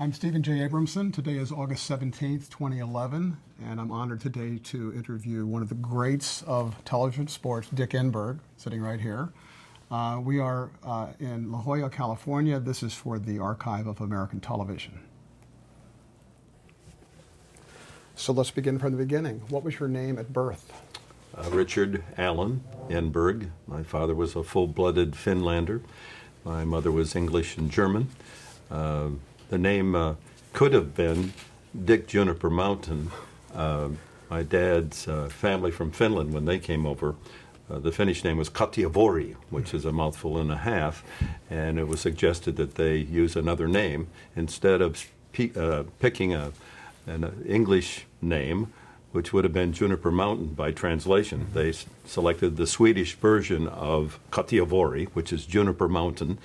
I'm Stephen J. Abramson. Today is August 17th, 2011, and I'm honored today to interview one of the greats of television sports, Dick Enberg, sitting right here. We are in La Jolla, California. This is for the Archive of American Television. So let's begin from the beginning. What was your name at birth? Richard Allen Enberg. My father was a full-blooded Finlander. My mother was English and German. The name could have been Dick Juniper Mountain. My dad's family from Finland, when they came over, the Finnish name was Katiavori, which is a mouthful and a half, and it was suggested that they use another name instead of picking an English name, which would have been Juniper Mountain by translation. They selected the Swedish version of Katiavori, which is Juniper Mountain,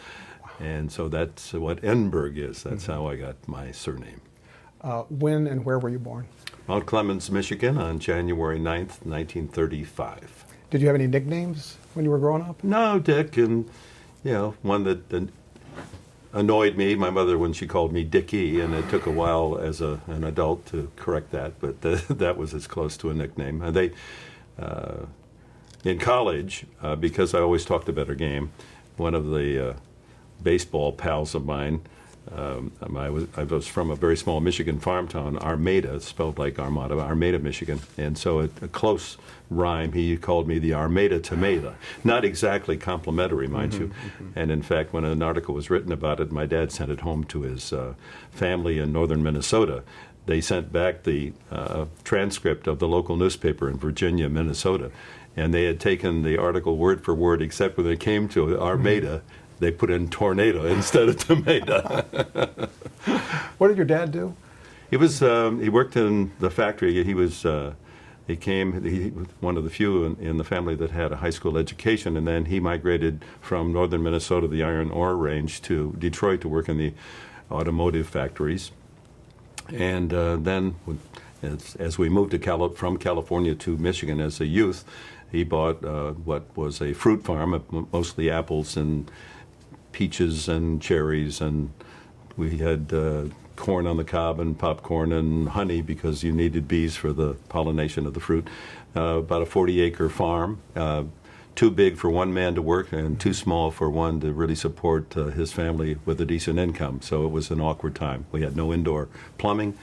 and so that's what Enberg is. That's how I got my surname. When and where were you born? Mount Clemens, Michigan, on January 9th, 1935. Did you have any nicknames when you were growing up? No, Dick, and one that annoyed me, my mother, when she called me Dickie, and it took a while as an adult to correct that, but that was as close to a nickname. In college, because I always talked a better game, one of the baseball pals of mine, I was from a very small Michigan farm town, Armada, spelled like Armada, Armada, Michigan, and so a close rhyme, he called me the Armada Tomato. Not exactly complimentary, mind you. And in fact, when an article was written about it, my dad sent it home to his family in northern Minnesota. They sent back the transcript of the local newspaper in Virginia, Minnesota, and they had taken the article word for word, except when it came to Armada, they put in tornado instead of tomato. What did your dad do? He worked in the factory. He was one of the few in the family that had a high school education, and then he migrated from northern Minnesota, the iron ore range, to Detroit to work in the automotive factories. And then, as we moved from California to Michigan as a youth, he bought what was a fruit farm, mostly apples and peaches and cherries, and we had corn on the cob and popcorn and honey because you needed bees for the pollination of the fruit. About a 40-acre farm, too big for one man to work and too small for one to really support his family with a decent income. So it was an awkward time. We had no indoor plumbing.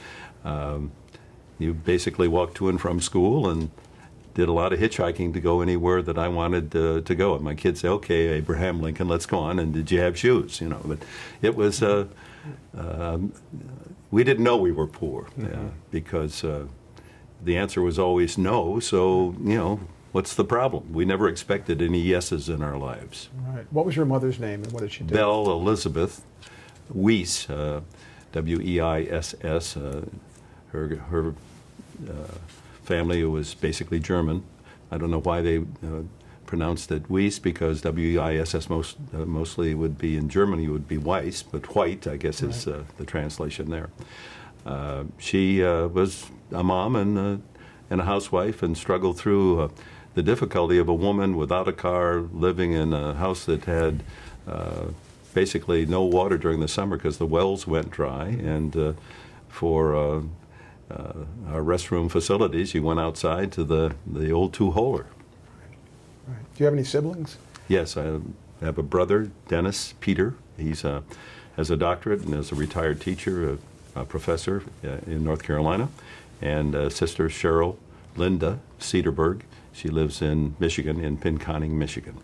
You basically walked to and from school and did a lot of hitchhiking to go anywhere that I wanted to go. And my kids say, "Okay, Abraham Lincoln, let's go on." And did you have shoes? But it was. We didn't know we were poor because the answer was always no. So what's the problem? We never expected any yeses in our lives. Right. What was your mother's name, and what did she do? Belle Elizabeth Weiss, Weiss. Her family was basically German. I don't know why they pronounced it Weiss, because Wiss mostly would be in Germany would be Weiss, but white, I guess, is the translation there. She was a mom and a housewife and struggled through the difficulty of a woman without a car, living in a house that had basically no water during the summer because the wells went dry, and for our restroom facilities, you went outside to the old two-holer. Right. Do you have any siblings? Yes, I have a brother, Dennis Peter. He's has a doctorate and is a retired teacher, a professor in North Carolina, and sister Cheryl Linda Cedarberg. She lives in Michigan, in Pinconning, Michigan.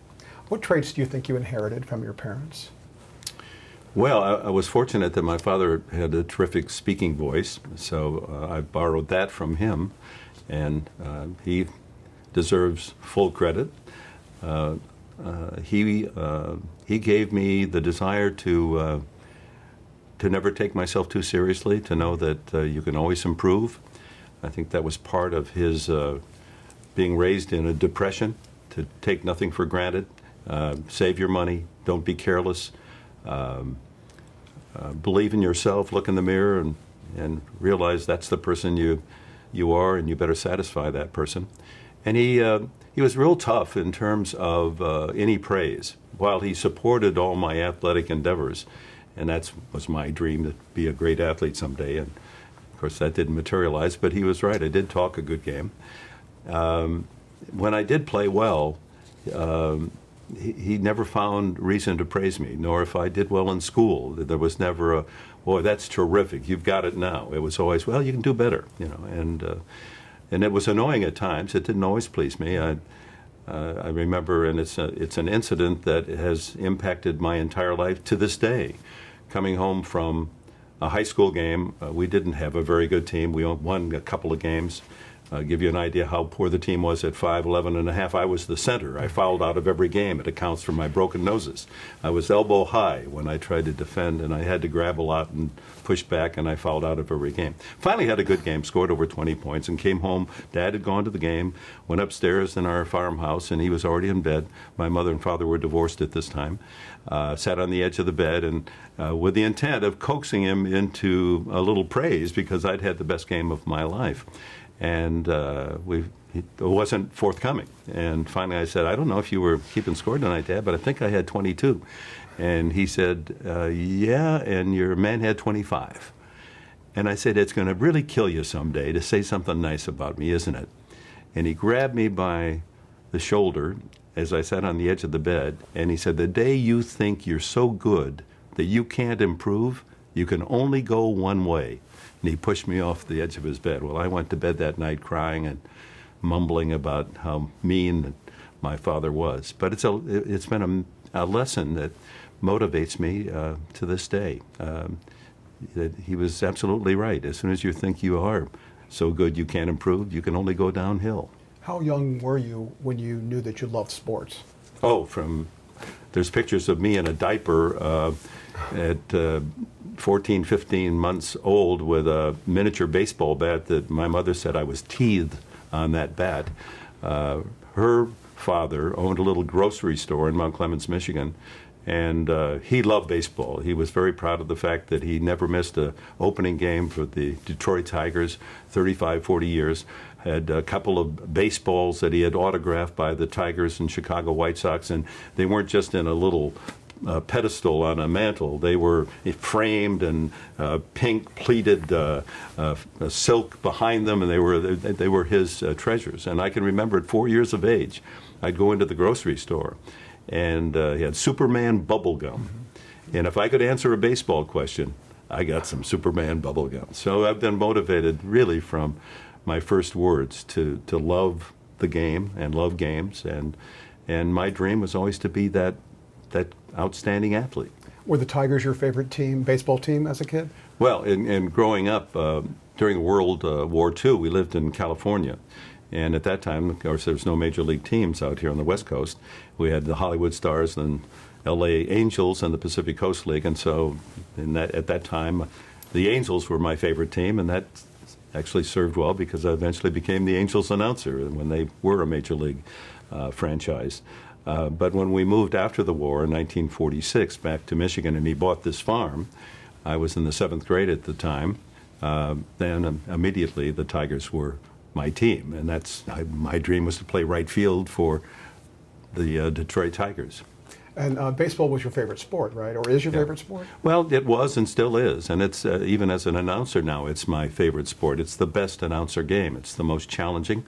What traits do you think you inherited from your parents? Well, I was fortunate that my father had a terrific speaking voice, so I borrowed that from him, and he deserves full credit. He gave me the desire to never take myself too seriously, to know that you can always improve. I think that was part of his being raised in a depression, to take nothing for granted, save your money, don't be careless. Believe in yourself, look in the mirror, and realize that's the person you are, and you better satisfy that person. And he was real tough in terms of any praise. While he supported all my athletic endeavors, and that was my dream, to be a great athlete someday. And of course, that didn't materialize, but he was right. I did talk a good game. When I did play well, he never found reason to praise me, nor if I did well in school. There was never a, boy, that's terrific, you've got it now. It was always, well, you can do better, and it was annoying at times. It didn't always please me. I remember, and it's an incident that has impacted my entire life to this day. Coming home from a high school game, we didn't have a very good team. We won a couple of games. Give you an idea how poor the team was at 5'11 and a half. I was the center. I fouled out of every game. It accounts for my broken noses. I was elbow high when I tried to defend, and I had to grab a lot and push back, and I fouled out of every game. Finally had a good game, scored over 20 points, and came home. Dad had gone to the game, went upstairs in our farmhouse, and he was already in bed. My mother and father were divorced at this time. Sat on the edge of the bed, and with the intent of coaxing him into a little praise because I'd had the best game of my life. And it wasn't forthcoming. And finally I said, I don't know if you were keeping score tonight, Dad, but I think I had 22. And he said, yeah, and your man had 25. And I said, it's going to really kill you someday to say something nice about me, isn't it? And he grabbed me by the shoulder as I sat on the edge of the bed, and he said, the day you think you're so good that you can't improve, you can only go one way. And he pushed me off the edge of his bed. Well, I went to bed that night crying and mumbling about how mean my father was. But it's been a lesson that motivates me to this day. That he was absolutely right. As soon as you think you are so good you can't improve, you can only go downhill. How young were you when you knew that you loved sports? Oh, there's pictures of me in a diaper at 14, 15 months old with a miniature baseball bat that my mother said I was teethed on that bat. Her father owned a little grocery store in Mount Clemens, Michigan, and he loved baseball. He was very proud of the fact that he never missed an opening game for the Detroit Tigers, 35, 40 years. Had a couple of baseballs that he had autographed by the Tigers and Chicago White Sox, and they weren't just in a little pedestal on a mantle. They were framed and pink pleated silk behind them, and they were his treasures. And I can remember at 4 years of age, I'd go into the grocery store, and he had Superman bubble gum. And if I could answer a baseball question, I got some Superman bubble gum. So I've been motivated really from my first words to love the game and love games, and my dream was always to be that outstanding athlete. Were the Tigers your favorite team, baseball team, as a kid? Well, in growing up during World War II, we lived in California, and at that time, of course, there was no major league teams out here on the West Coast. We had the Hollywood Stars and L.A. Angels and the Pacific Coast League, and so at that time, the Angels were my favorite team, and that actually served well because I eventually became the Angels announcer when they were a major league franchise. But when we moved after the war in 1946 back to Michigan and he bought this farm, I was in the 7th grade at the time, then immediately the Tigers were my team. And my dream was to play right field for the Detroit Tigers. And baseball was your favorite sport, right? Or is your favorite sport? Well, it was and still is. And it's even as an announcer now, it's my favorite sport. It's the best announcer game. It's the most challenging.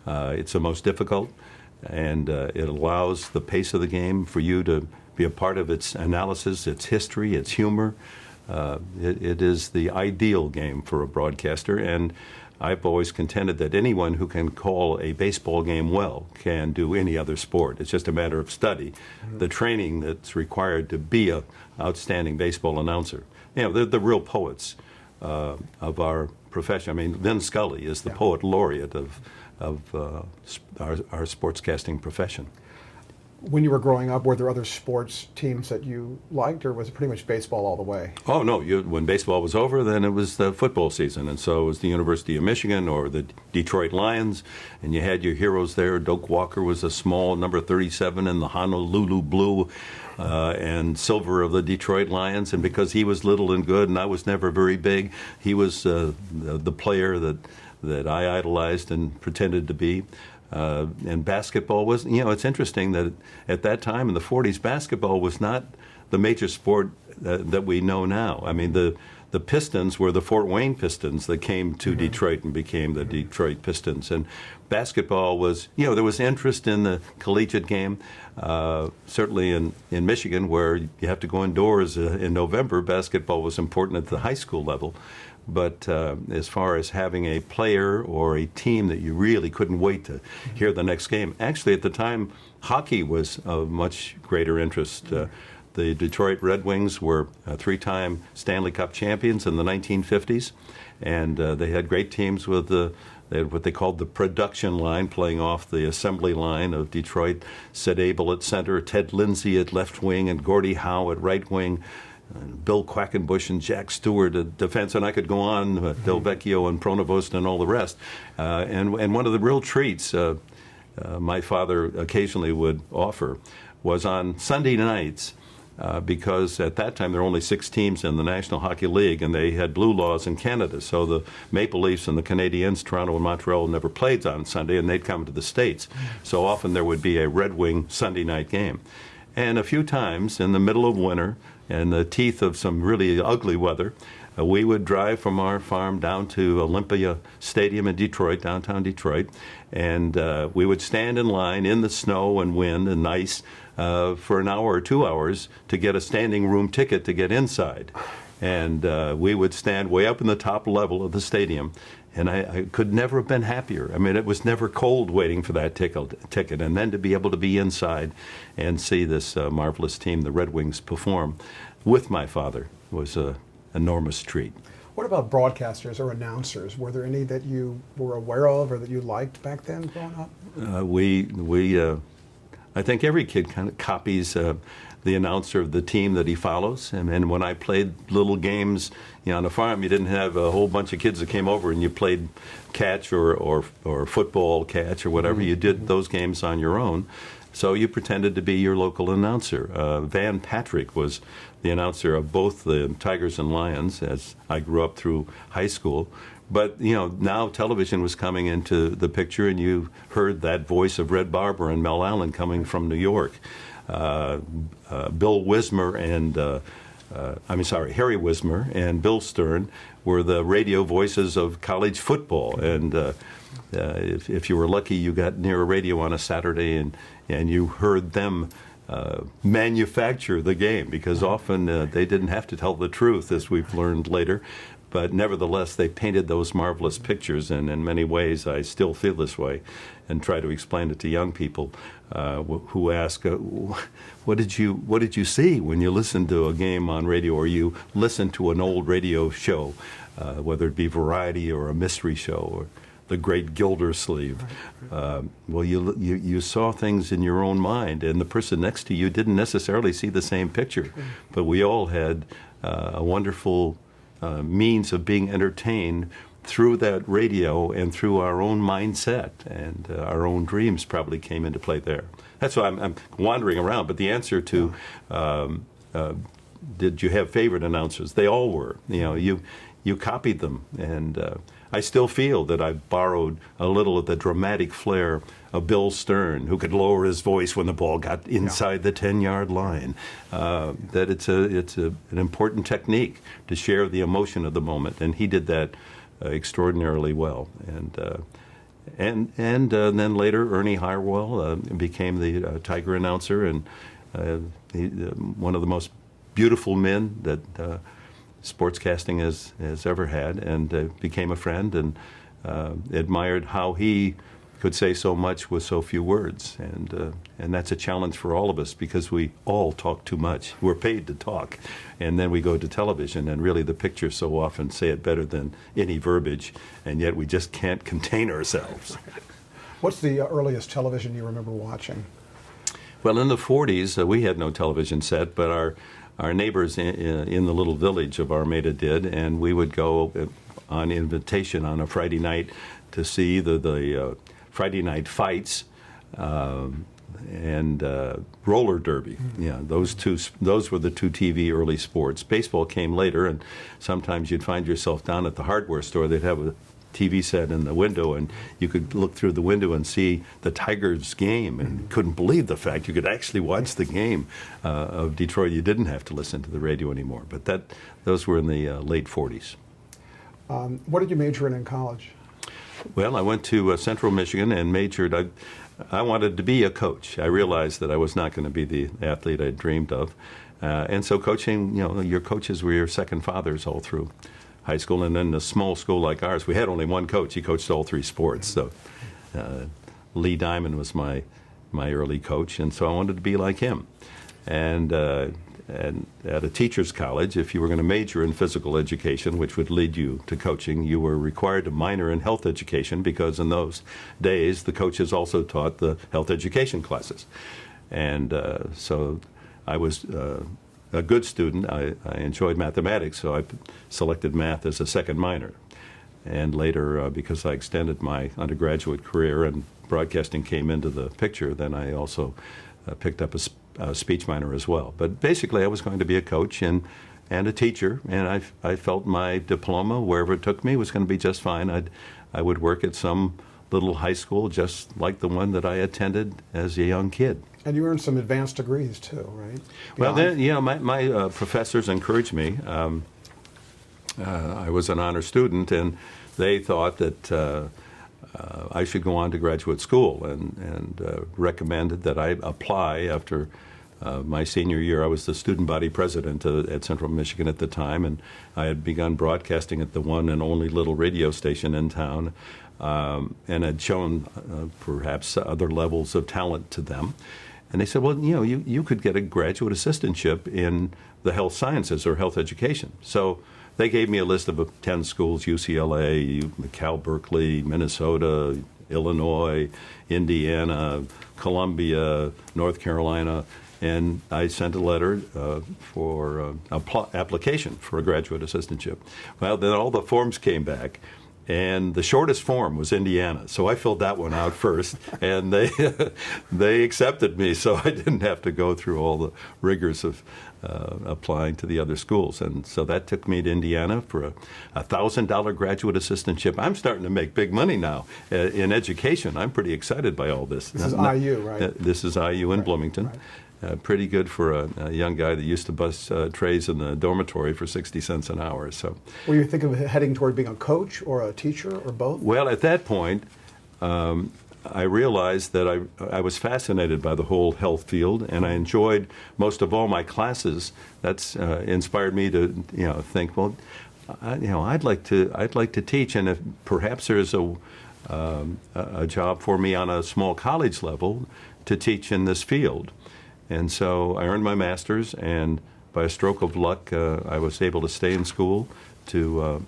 It's the most difficult. And it allows the pace of the game for you to be a part of its analysis, its history, its humor. It is the ideal game for a broadcaster, and I've always contended that anyone who can call a baseball game well can do any other sport. It's just a matter of study, the training that's required to be an outstanding baseball announcer. You know, they're the real poets of our profession. I mean, Vin Scully is the poet laureate of our sportscasting profession. When you were growing up, were there other sports teams that you liked, or was it pretty much baseball all the way? Oh, no. When baseball was over, then it was the football season, and so it was the University of Michigan or the Detroit Lions, and you had your heroes there. Doak Walker was a small number 37 in the Honolulu Blue and silver of the Detroit Lions, and because he was little and good and I was never very big, he was the player that I idolized and pretended to be. And basketball was, it's interesting that at that time in the 40s, basketball was not the major sport that we know now. I mean, the Pistons were the Fort Wayne Pistons that came to Detroit and became the Detroit Pistons. And basketball was, there was interest in the collegiate game. Certainly in Michigan, where you have to go indoors in November, basketball was important at the high school level. But as far as having a player or a team that you really couldn't wait to hear the next game, actually at the time, hockey was of much greater interest. The Detroit Red Wings were three-time Stanley Cup champions in the 1950s, and they had great teams with they had what they called the production line, playing off the assembly line of Detroit. Sid Abel at center, Ted Lindsay at left wing, and Gordie Howe at right wing. Bill Quackenbush and Jack Stewart at defense, and I could go on, Del Vecchio and Pronovost and all the rest. And one of the real treats my father occasionally would offer was on Sunday nights, because at that time there were only 6 teams in the National Hockey League, and they had blue laws in Canada. So the Maple Leafs and the Canadiens, Toronto and Montreal, never played on Sunday, and they'd come to the States. So often there would be a Red Wing Sunday night game. And a few times in the middle of winter, in the teeth of some really ugly weather, we would drive from our farm down to Olympia Stadium in Detroit, downtown Detroit, and we would stand in line in the snow and wind and ice for an hour or 2 hours to get a standing room ticket to get inside. And we would stand way up in the top level of the stadium, and I could never have been happier. I mean, it was never cold waiting for that ticket, and then to be able to be inside and see this marvelous team, the Red Wings, perform with my father was an enormous treat. What about broadcasters or announcers? Were there any that you were aware of or that you liked back then growing up? I think every kid kind of copies the announcer of the team that he follows. And when I played little games, on a farm, you didn't have a whole bunch of kids that came over and you played catch or football catch or whatever. You did those games on your own. So you pretended to be your local announcer. Van Patrick was the announcer of both the Tigers and Lions as I grew up through high school. But, now television was coming into the picture, and you heard that voice of Red Barber and Mel Allen coming from New York. Bill Wismer and, Harry Wismer and Bill Stern were the radio voices of college football. And if you were lucky, you got near a radio on a Saturday and you heard them manufacture the game, because often they didn't have to tell the truth, as we've learned later. But nevertheless, they painted those marvelous pictures, and in many ways I still feel this way and try to explain it to young people who ask, what did you see when you listened to a game on radio, or you listened to an old radio show, whether it be variety or a mystery show or the Great Gildersleeve. Well, you saw things in your own mind, and the person next to you didn't necessarily see the same picture. But we all had a wonderful means of being entertained through that radio and through our own mindset, and our own dreams probably came into play there. That's why I'm wandering around, but the answer to did you have favorite announcers? They all were. You copied them, and I still feel that I've borrowed a little of the dramatic flair of Bill Stern, who could lower his voice when the ball got inside the 10-yard line. That it's an important technique to share the emotion of the moment, and he did that extraordinarily well. And then later, Ernie Harwell became the Tiger announcer, and one of the most beautiful men that sportscasting has ever had, and became a friend, and admired how he could say so much with so few words. And that's a challenge for all of us, because we all talk too much. We're paid to talk. And then we go to television, and really the pictures so often say it better than any verbiage, and yet we just can't contain ourselves. What's the earliest television you remember watching? Well, in the 40s, we had no television set, but our neighbors in the little village of Armada did, and we would go on invitation on a Friday night to see the Friday night fights and roller derby. Yeah, those were the two TV early sports. Baseball came later, and sometimes you'd find yourself down at the hardware store. They'd have TV set in the window, and you could look through the window and see the Tigers game, and couldn't believe the fact you could actually watch the game of Detroit. You didn't have to listen to the radio anymore. But those were in the late 40s. What did you major in college? Well, I went to Central Michigan and majored. I wanted to be a coach. I realized that I was not going to be the athlete I dreamed of. And so coaching, your coaches were your second fathers all through high school. And in a small school like ours, we had only one coach. He coached all three sports. So Lee Diamond was my early coach, and so I wanted to be like him. And at a teacher's college, if you were going to major in physical education, which would lead you to coaching, you were required to minor in health education, because in those days the coaches also taught the health education classes. And so I was a good student. I enjoyed mathematics, so I selected math as a second minor. And later, because I extended my undergraduate career and broadcasting came into the picture, then I also picked up a speech minor as well. But basically, I was going to be a coach and a teacher, and I felt my diploma, wherever it took me, was going to be just fine. I would work at some little high school just like the one that I attended as a young kid. And you earned some advanced degrees too, right? Well, then, my professors encouraged me. I was an honor student, and they thought that I should go on to graduate school, and recommended that I apply after my senior year. I was the student body president at Central Michigan at the time, and I had begun broadcasting at the one and only little radio station in town, and had shown perhaps other levels of talent to them. And they said, well, you could get a graduate assistantship in the health sciences or health education. So they gave me a list of 10 schools: UCLA, Cal Berkeley, Minnesota, Illinois, Indiana, Columbia, North Carolina. And I sent a letter for application for a graduate assistantship. Well, then all the forms came back, and the shortest form was Indiana. So I filled that one out first, and they accepted me, so I didn't have to go through all the rigors of applying to the other schools. And so that took me to Indiana for a $1,000 graduate assistantship. I'm starting to make big money now in education. I'm pretty excited by all this. This is IU, right? This is IU in Bloomington. Right. Pretty good for a young guy that used to bust trays in the dormitory for 60 cents an hour. So, were you thinking of heading toward being a coach or a teacher or both? Well, at that point, I realized that I was fascinated by the whole health field, and I enjoyed most of all my classes. That's inspired me to think, well, I'd like to teach, and if perhaps there's a job for me on a small college level to teach in this field. And so I earned my master's, and by a stroke of luck, I was able to stay in school to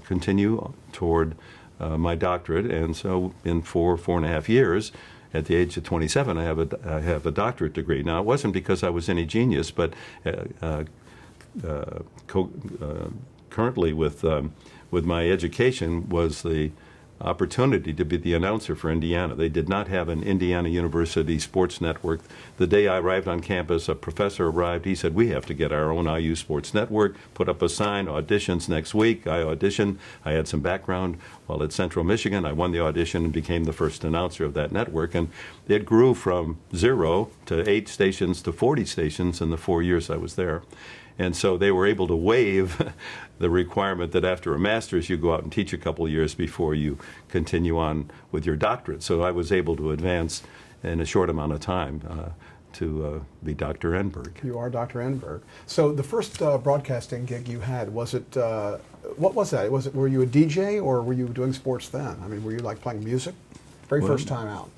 continue toward my doctorate. And so in 4.5 years, at the age of 27, I have a doctorate degree. Now, it wasn't because I was any genius, but currently with my education was the opportunity to be the announcer for Indiana. They did not have an Indiana University sports network. The day I arrived on campus, a professor arrived. He said, we have to get our own IU sports network, put up a sign, auditions next week. I auditioned. I had some background while at Central Michigan. I won the audition and became the first announcer of that network. And it grew from 0 to 8 stations to 40 stations in the 4 years I was there. And so they were able to waive the requirement that after a master's you go out and teach a couple years before you continue on with your doctorate. So I was able to advance in a short amount of time to be Dr. Enberg. You are Dr. Enberg. So the first broadcasting gig you had, was it, what was that? Were you a DJ, or were you doing sports then? I mean, were you like playing music? First time out.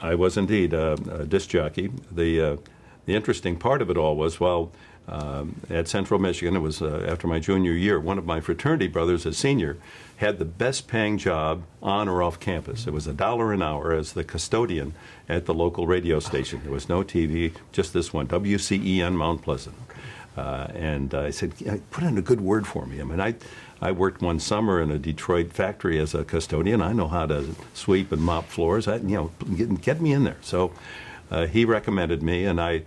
I was indeed a disc jockey. The interesting part of it all was, at Central Michigan, it was after my junior year, one of my fraternity brothers, a senior, had the best paying job on or off campus. It was $1 an hour as the custodian at the local radio station. There was no TV, just this one, WCEN Mount Pleasant. And I said, put in a good word for me. I mean, I worked one summer in a Detroit factory as a custodian. I know how to sweep and mop floors. Get me in there. So he recommended me, and I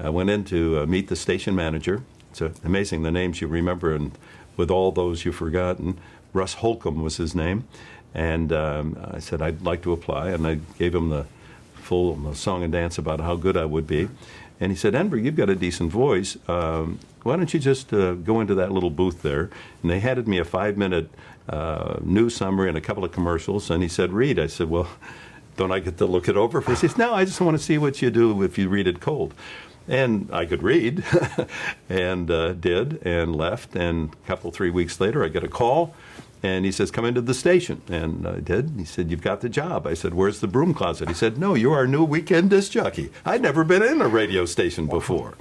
went in to meet the station manager. It's amazing the names you remember, and with all those you've forgotten. Russ Holcomb was his name. And I said, I'd like to apply. And I gave him the full song and dance about how good I would be. And he said, Enberg, you've got a decent voice. Why don't you just go into that little booth there? And they handed me a 5-minute news summary and a couple of commercials. And he said, read. I said, well, don't I get to look it over first? He said, no, I just want to see what you do if you read it cold. And I could read, and did, and left. And a couple, 3 weeks later, I get a call. And he says, come into the station. And I did. He said, you've got the job. I said, where's the broom closet? He said, no, you're our new weekend disc jockey. I'd never been in a radio station before.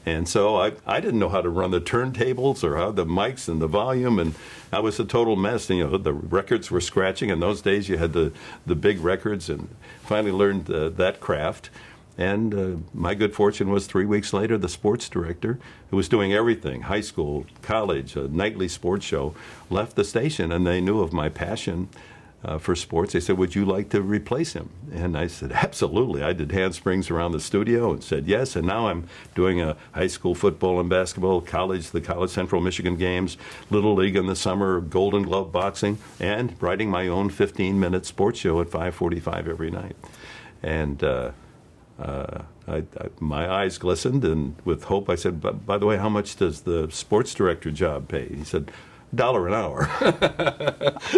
And so I didn't know how to run the turntables or how the mics and the volume. And I was a total mess. You know, the records were scratching. In those days, you had the big records, and finally learned that craft. And my good fortune was 3 weeks later, the sports director, who was doing everything, high school, college, a nightly sports show, left the station, and they knew of my passion for sports. They said, would you like to replace him? And I said, absolutely. I did handsprings around the studio and said yes, and now I'm doing a high school football and basketball, college, the College Central Michigan games, Little League in the summer, Golden Glove boxing, and writing my own 15-minute sports show at 5:45 every night. And my eyes glistened, and with hope I said, by the way, how much does the sports director job pay? He said, $1 an hour.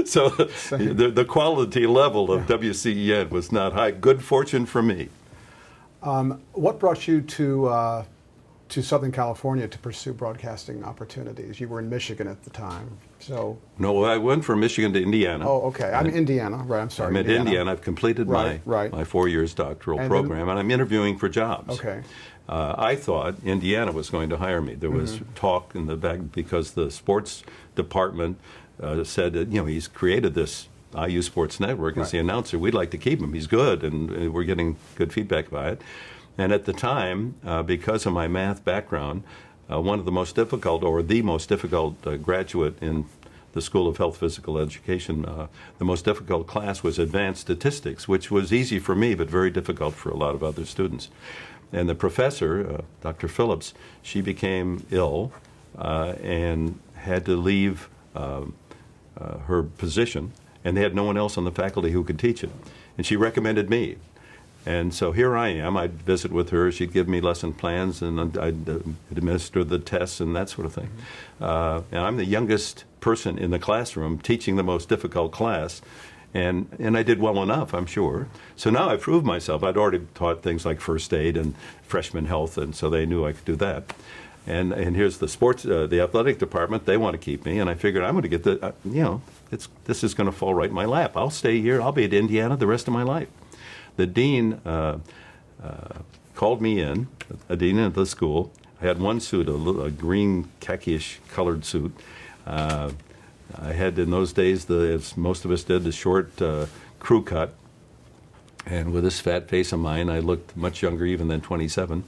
So the quality level of WCEN was not high. Good fortune for me. What brought you to Southern California to pursue broadcasting opportunities? You were in Michigan at the time, so. No, I went from Michigan to Indiana. Oh, okay. I'm in Indiana, right? I'm sorry. I'm in Indiana. I've completed my 4 years doctoral program, and I'm interviewing for jobs. Okay. I thought Indiana was going to hire me. There was talk in the back because the sports department said that, you know, he's created this IU Sports Network as the announcer. We'd like to keep him. He's good, and we're getting good feedback by it. And at the time, because of my math background, one of the most difficult, or the most difficult graduate in the School of Health Physical Education, the most difficult class was advanced statistics, which was easy for me but very difficult for a lot of other students. And the professor, Dr. Phillips, she became ill and had to leave her position, and they had no one else on the faculty who could teach it. And she recommended me. And so here I am. I'd visit with her. She'd give me lesson plans, and I'd administer the tests and that sort of thing. And I'm the youngest person in the classroom teaching the most difficult class. And I did well enough, I'm sure. So now I proved myself. I'd already taught things like first aid and freshman health, and so they knew I could do that. And here's the sports, the athletic department. They want to keep me, and I figured I'm going to get the, this is going to fall right in my lap. I'll stay here. I'll be at Indiana the rest of my life. The dean called me in, a dean at the school. I had one suit, a green khaki-ish colored suit. I had, in those days, as most of us did, the short crew cut. And with this fat face of mine, I looked much younger even than 27.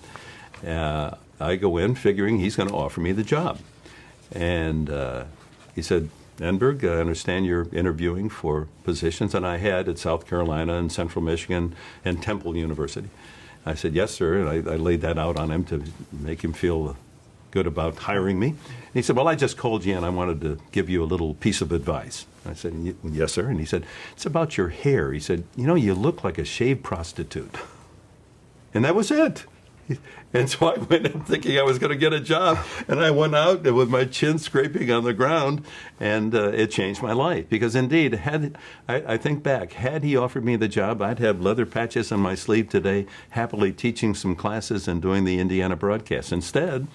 I go in figuring he's going to offer me the job. And he said, Enberg, I understand you're interviewing for positions. And I had at South Carolina and Central Michigan and Temple University. I said, yes, sir. And I laid that out on him to make him feel good about hiring me. And he said, well, I just called you and I wanted to give you a little piece of advice. I said, yes, sir. And he said, it's about your hair. He said, you know, you look like a shaved prostitute. And that was it. And so I went in thinking I was going to get a job, and I went out with my chin scraping on the ground, and it changed my life. Because indeed, I think back, had he offered me the job, I'd have leather patches on my sleeve today, happily teaching some classes and doing the Indiana broadcast. Instead,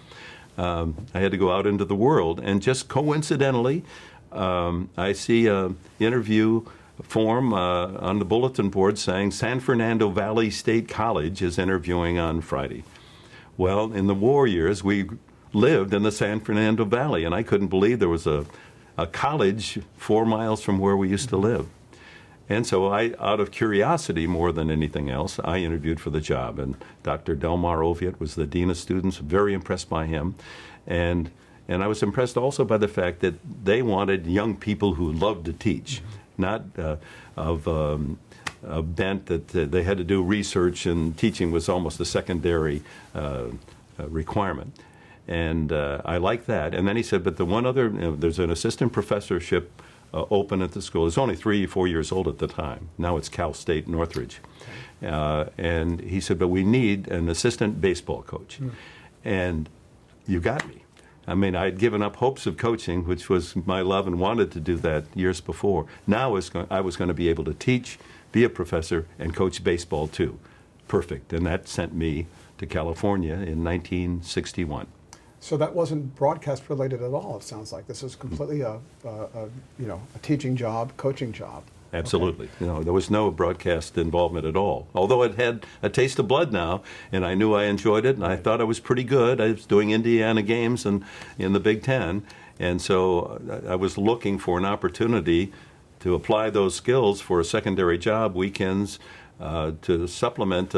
I had to go out into the world, and just coincidentally, I see an interview form on the bulletin board saying San Fernando Valley State College is interviewing on Friday. Well, in the war years, we lived in the San Fernando Valley, and I couldn't believe there was a college 4 miles from where we used to live. And so I, out of curiosity more than anything else, I interviewed for the job. And Dr. Delmar Oviatt was the dean of students, very impressed by him. And I was impressed also by the fact that they wanted young people who loved to teach, not of a bent that they had to do research, and teaching was almost a secondary requirement. And I liked that. And then he said, but the one other, there's an assistant professorship open at the school. It was only 3 or 4 years old at the time. Now it's Cal State Northridge. And he said, but we need an assistant baseball coach. And you got me. I mean, I'd given up hopes of coaching, which was my love, and wanted to do that years before. Now I was going to be able to teach, be a professor, and coach baseball too. Perfect. And that sent me to California in 1961. So that wasn't broadcast related at all, it sounds like. This is completely a teaching job, coaching job. Absolutely. Okay. There was no broadcast involvement at all. Although it had a taste of blood now, and I knew I enjoyed it, and I thought I was pretty good. I was doing Indiana games and in the Big Ten, and so I was looking for an opportunity to apply those skills for a secondary job, weekends, to supplement,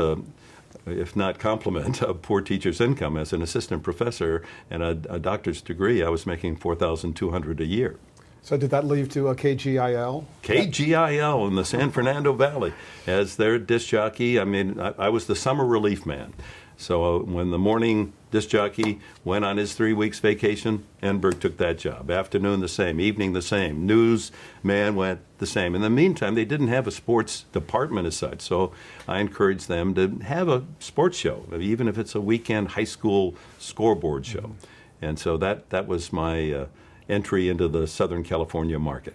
if not complement, a poor teacher's income. As an assistant professor and a doctor's degree, I was making $4,200 a year. So did that lead to a KGIL? KGIL in the San Fernando Valley as their disc jockey. I mean, I was the summer relief man. So when the morning disc jockey went on his 3 weeks vacation, Enberg took that job. Afternoon the same, evening the same. News man went the same. In the meantime, they didn't have a sports department as such, so I encouraged them to have a sports show, even if it's a weekend high school scoreboard show. And so that was my entry into the Southern California market.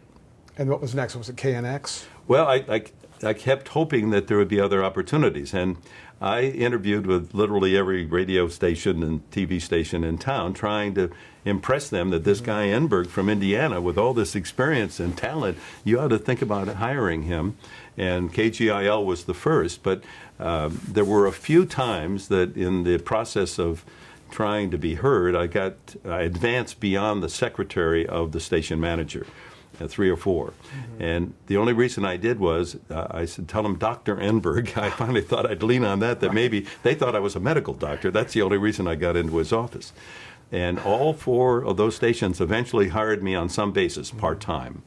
And what was next? Was it KNX? Well, I kept hoping that there would be other opportunities, and I interviewed with literally every radio station and TV station in town, trying to impress them that this guy Enberg from Indiana, with all this experience and talent, you ought to think about hiring him. And KGIL was the first, but there were a few times that in the process of trying to be heard, I advanced beyond the secretary of the station manager, 3 or 4. And the only reason I did was I said, tell him Dr. Enberg. I finally thought I'd lean on that maybe they thought I was a medical doctor. That's the only reason I got into his office. And all 4 of those stations eventually hired me on some basis, part-time.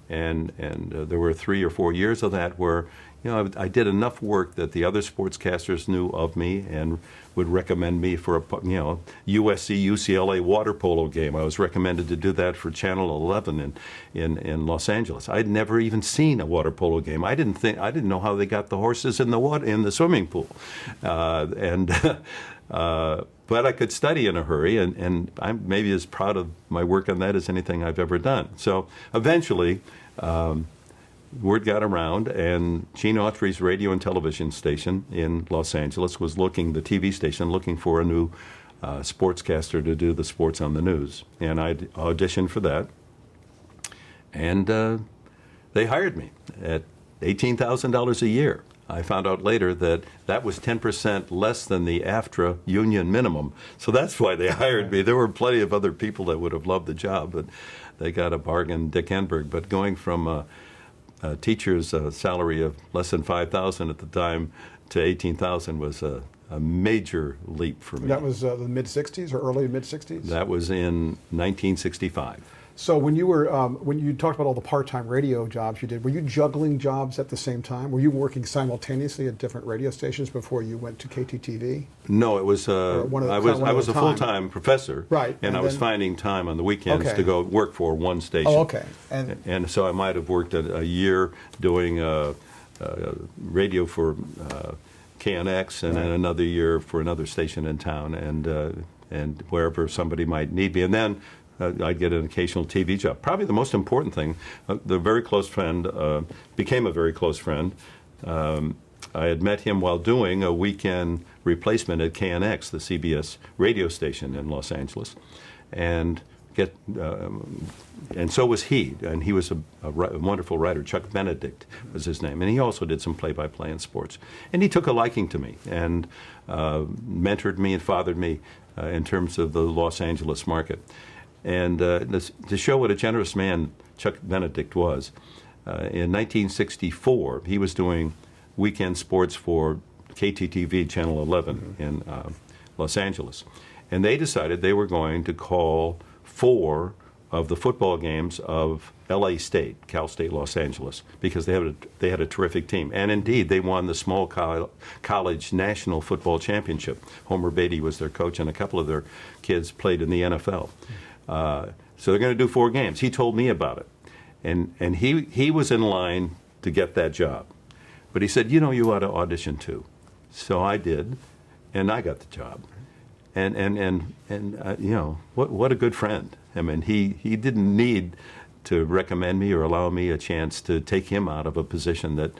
And there were 3 or 4 years of that where I did enough work that the other sportscasters knew of me and would recommend me for a USC UCLA water polo game. I was recommended to do that for Channel 11 in Los Angeles. I'd never even seen a water polo game. I didn't know how they got the horses in the swimming pool, but I could study in a hurry, and I'm maybe as proud of my work on that as anything I've ever done. So eventually, word got around, and Gene Autry's radio and television station in Los Angeles was the TV station, looking for a new sportscaster to do the sports on the news. And I auditioned for that, and they hired me at $18,000 a year. I found out later that was 10% less than the AFTRA union minimum. So that's why they hired me. There were plenty of other people that would have loved the job, but they got a bargain, Dick Enberg. But going from a teacher's salary of less than $5,000 at the time to $18,000 was a major leap for me. That was the mid-'60s or early mid-'60s? That was in 1965. So when you were when you talked about all the part-time radio jobs you did, were you juggling jobs at the same time? Were you working simultaneously at different radio stations before you went to KTTV? No, it was I was a full-time professor, right? And I was finding time on the weekends to go work for one station. Oh, okay. And so I might have worked a year doing radio for KNX, and then another year for another station in town, and wherever somebody might need me, and then I'd get an occasional TV job. Probably the most important thing, the very close friend became a very close friend. I had met him while doing a weekend replacement at KNX, the CBS radio station in Los Angeles, and so was he. And he was a wonderful writer. Chuck Benedict was his name, and he also did some play-by-play in sports. And he took a liking to me and mentored me and fathered me in terms of the Los Angeles market. And to show what a generous man Chuck Benedict was, in 1964, he was doing weekend sports for KTTV Channel 11 in Los Angeles. And they decided they were going to call 4 of the football games of L.A. State, Cal State Los Angeles, because they had a terrific team. And indeed, they won the small college national football championship. Homer Beatty was their coach, and a couple of their kids played in the NFL. So they're going to do 4 games. He told me about it. And he was in line to get that job. But he said, you ought to audition too. So I did, and I got the job. And what a good friend. I mean, he didn't need to recommend me or allow me a chance to take him out of a position that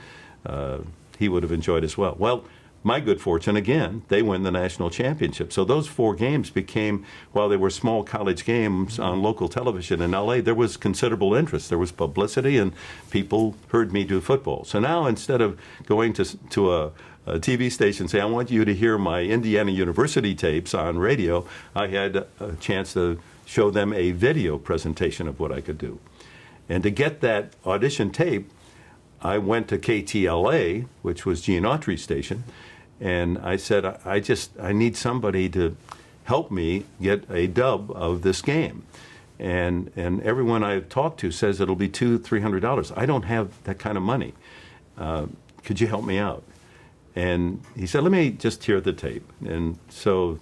he would have enjoyed as well. Well, my good fortune, again, they win the national championship. So those 4 games became, while they were small college games on local television in L.A., there was considerable interest. There was publicity, and people heard me do football. So now, instead of going to a TV station and say, I want you to hear my Indiana University tapes on radio, I had a chance to show them a video presentation of what I could do. And to get that audition tape, I went to KTLA, which was Gene Autry's station, and I said, I need somebody to help me get a dub of this game. And everyone I've talked to says it'll be $200-300. I don't have that kind of money. Could you help me out? And he said, let me just hear the tape. And so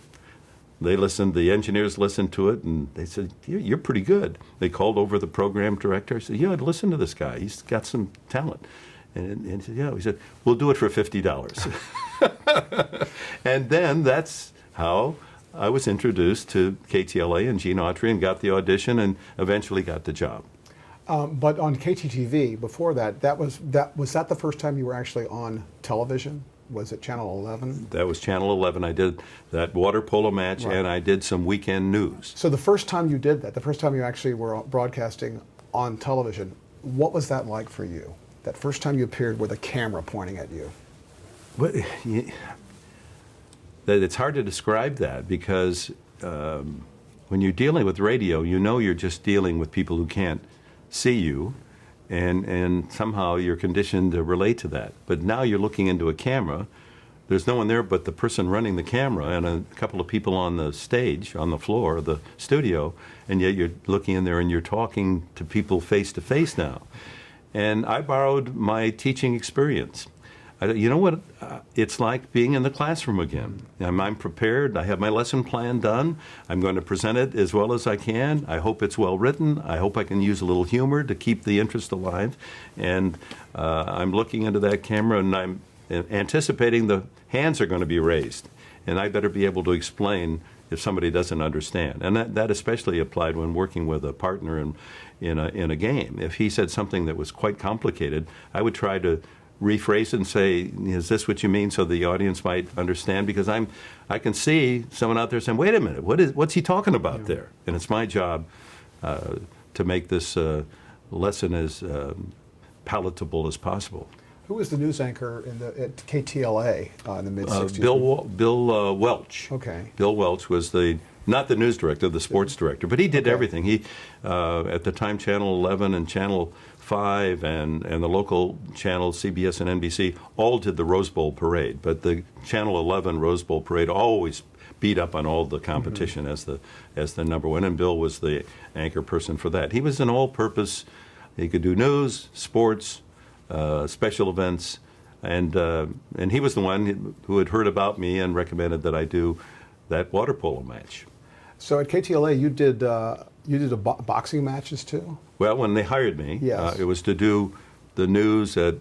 they listened, the engineers listened to it, and they said, you're pretty good. They called over the program director. I said, listen to this guy. He's got some talent. And he said, yeah. He said, we'll do it for $50. And then that's how I was introduced to KTLA and Gene Autry and got the audition and eventually got the job. But on KTTV, before that, was that the first time you were actually on television? Was it Channel 11? That was Channel 11. I did that water polo match, right. And I did some weekend news. So the first time you did that, the first time you actually were broadcasting on television, what was that like for you? That first time you appeared with a camera pointing at you? Well, it's hard to describe that because when you're dealing with radio, you're just dealing with people who can't see you. And somehow you're conditioned to relate to that. But now you're looking into a camera. There's no one there but the person running the camera and a couple of people on the stage, on the floor of the studio, and yet you're looking in there and you're talking to people face to face now. And I borrowed my teaching experience. You know what it's like being in the classroom again. I'm prepared. I have my lesson plan done. I'm going to present it as well as I can. I hope it's well written. I hope I can use a little humor to keep the interest alive. And I'm looking into that camera, and I'm anticipating the hands are going to be raised. And I better be able to explain if somebody doesn't understand. And that especially applied when working with a partner in a game. If he said something that was quite complicated, I would try to rephrase it and say, is this what you mean, so the audience might understand? Because I can see someone out there saying, wait a minute, what's he talking about there? And it's my job to make this lesson as palatable as possible. Who was the news anchor at KTLA in the mid-'60s? Bill Welch. Okay. Bill Welch was not the news director, the sports director, but he did everything. He, at the time, Channel 11 and Channel 5 and the local channels, CBS and NBC, all did the Rose Bowl parade. But the Channel 11 Rose Bowl parade always beat up on all the competition as the number one, and Bill was the anchor person for that. He was an all-purpose. He could do news, sports, special events, and he was the one who had heard about me and recommended that I do that water polo match. So at KTLA, you did boxing matches too? Well, when they hired me, yes. It was to do the news at,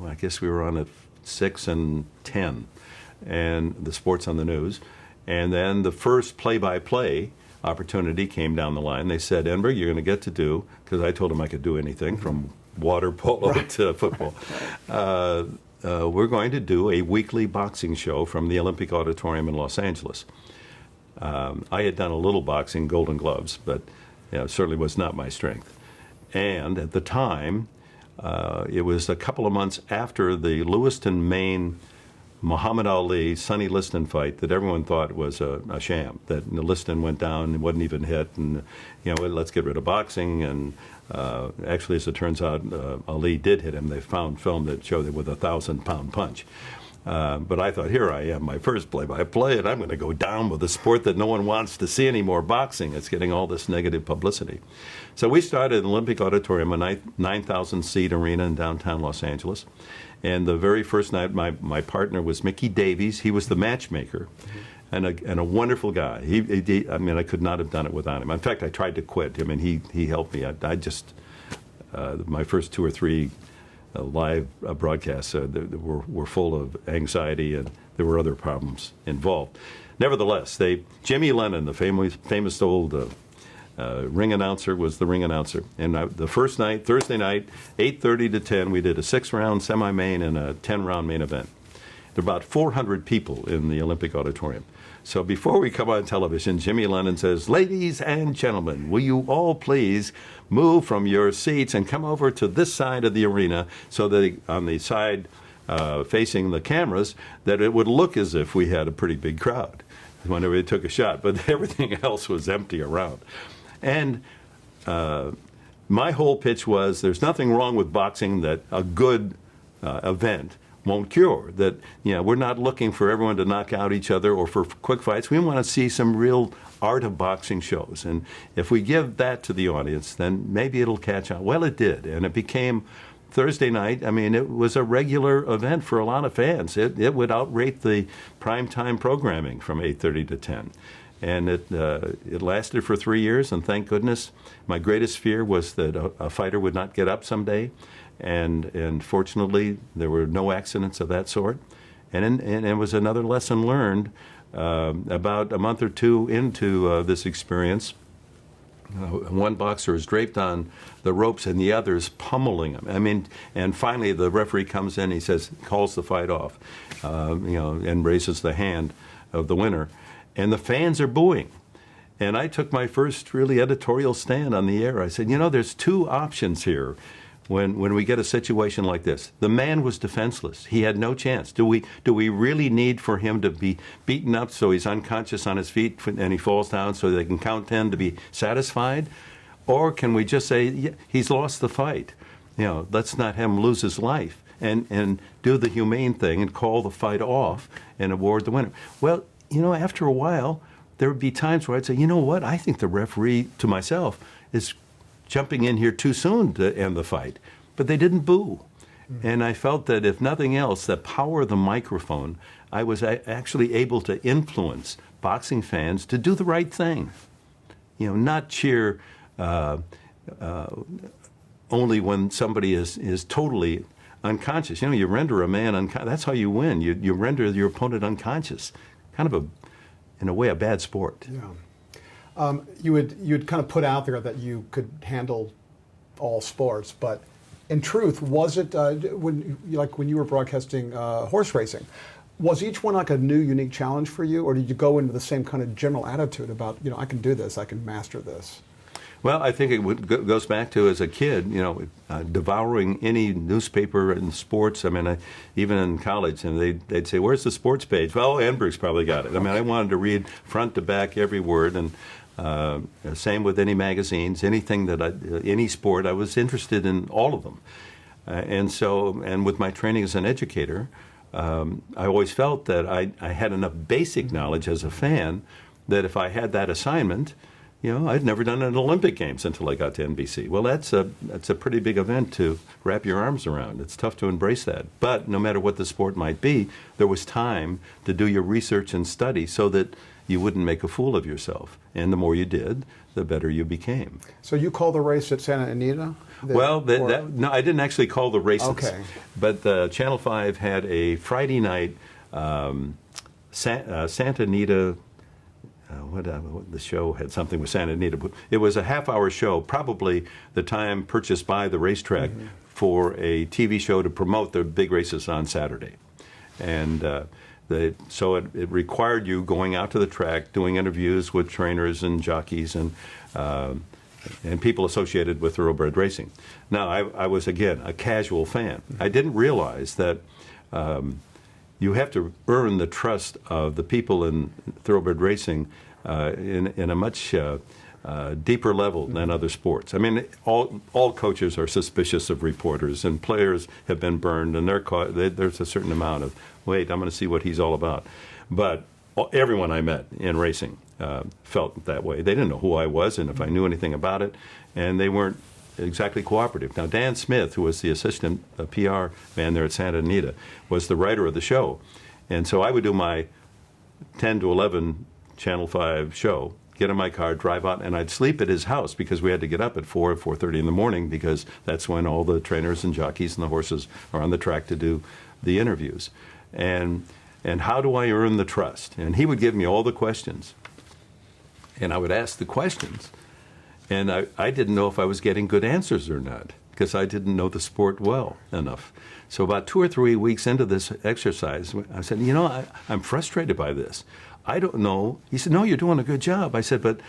I guess we were on at 6 and 10, and the sports on the news. And then the first play-by-play opportunity came down the line. They said, Enberg, you're going to get to do, because I told them I could do anything from water polo to football. We're going to do a weekly boxing show from the Olympic Auditorium in Los Angeles. I had done a little boxing, Golden Gloves, but it certainly was not my strength. And at the time, it was a couple of months after the Lewiston, Maine, Muhammad Ali, Sonny Liston fight that everyone thought was a sham, that Liston went down and wasn't even hit, and let's get rid of boxing. And actually, as it turns out, Ali did hit him. They found film that showed it with a 1,000-pound punch. But I thought, here I am, my first play-by-play, and I'm going to go down with a sport that no one wants to see anymore, boxing. It's getting all this negative publicity. So we started an Olympic Auditorium, a 9,000-seat arena in downtown Los Angeles. And the very first night, my partner was Mickey Davies. He was the matchmaker, and a wonderful guy. I could not have done it without him. In fact, I tried to quit. He helped me. My first two or three live broadcasts were full of anxiety, and there were other problems involved. Nevertheless, Jimmy Lennon, the famous old ring announcer, was the ring announcer. And the first night, Thursday night, 8:30 to 10, we did a 6-round semi-main and a 10-round main event. There were about 400 people in the Olympic Auditorium. So before we come on television, Jimmy Lennon says, "Ladies and gentlemen, will you all please move from your seats and come over to this side of the arena so that on the side facing the cameras, that it would look as if we had a pretty big crowd whenever we took a shot." But everything else was empty around. And my whole pitch was, there's nothing wrong with boxing that a good event won't cure. That, we're not looking for everyone to knock out each other or for quick fights. We want to see some real art of boxing shows. And if we give that to the audience, then maybe it'll catch on. Well, it did. And it became Thursday night. I mean, it was a regular event for a lot of fans. It would outrate the primetime programming from 8:30 to 10. And it lasted for 3 years, and thank goodness. My greatest fear was that a fighter would not get up someday. And fortunately, there were no accidents of that sort. And it was another lesson learned about a month or two into this experience. One boxer is draped on the ropes and the other is pummeling him. I mean, and finally the referee comes in, he calls the fight off, and raises the hand of the winner. And the fans are booing. And I took my first really editorial stand on the air. I said, there's two options here. When we get a situation like this, the man was defenseless. He had no chance. Do we really need for him to be beaten up so he's unconscious on his feet and he falls down so they can count 10 to be satisfied? Or can we just say, yeah, he's lost the fight? Let's not have him lose his life and do the humane thing and call the fight off and award the winner. Well, after a while, there would be times where I'd say, what? I think the referee, to myself, is jumping in here too soon to end the fight. But they didn't boo. Mm-hmm. And I felt that if nothing else, the power of the microphone, I was actually able to influence boxing fans to do the right thing. Not cheer only when somebody is totally unconscious. You render a man unconscious. That's how you win. You render your opponent unconscious. Kind of in a way, a bad sport. Yeah. You'd kind of put out there that you could handle all sports, but in truth, was it when you were broadcasting horse racing, was each one like a new, unique challenge for you, or did you go into the same kind of general attitude about I can do this, I can master this? Well, I think it goes back to as a kid, devouring any newspaper in sports. I mean, even in college, and they'd say, "Where's the sports page?" Well, Enberg's probably got it. I mean, I wanted to read front to back every word, and same with any magazines, anything any sport. I was interested in all of them, and with my training as an educator, I always felt that I had enough basic knowledge as a fan that if I had that assignment. I'd never done an Olympic Games until I got to NBC. Well, that's a pretty big event to wrap your arms around. It's tough to embrace that. But no matter what the sport might be, there was time to do your research and study so that you wouldn't make a fool of yourself. And the more you did, the better you became. So you called the race at Santa Anita? No, I didn't actually call the races. Okay. But Channel 5 had a Friday night Santa Anita. The show had something with Santa Anita. It was a half-hour show, probably the time purchased by the racetrack for a TV show to promote the big races on Saturday. And so it required you going out to the track, doing interviews with trainers and jockeys and people associated with thoroughbred racing. Now, I was, again, a casual fan. I didn't realize that you have to earn the trust of the people in thoroughbred racing in a much deeper level than other sports. I mean, all coaches are suspicious of reporters, and players have been burned, and there's a certain amount of, wait, I'm going to see what he's all about. But everyone I met in racing felt that way. They didn't know who I was and if I knew anything about it, and they weren't exactly cooperative. Now, Dan Smith, who was the assistant PR man there at Santa Anita, was the writer of the show. And so I would do my 10 to 11 Channel 5 show. get in my car, drive out, and I'd sleep at his house because we had to get up at 4:30 in the morning because that's when all the trainers and jockeys and the horses are on the track to do the interviews. And how do I earn the trust? And he would give me all the questions. And I would ask the questions. And I didn't know if I was getting good answers or not because I didn't know the sport well enough. So about 2 or 3 weeks into this exercise, I said, I'm frustrated by this. I don't know. He said, no, you're doing a good job. I said, but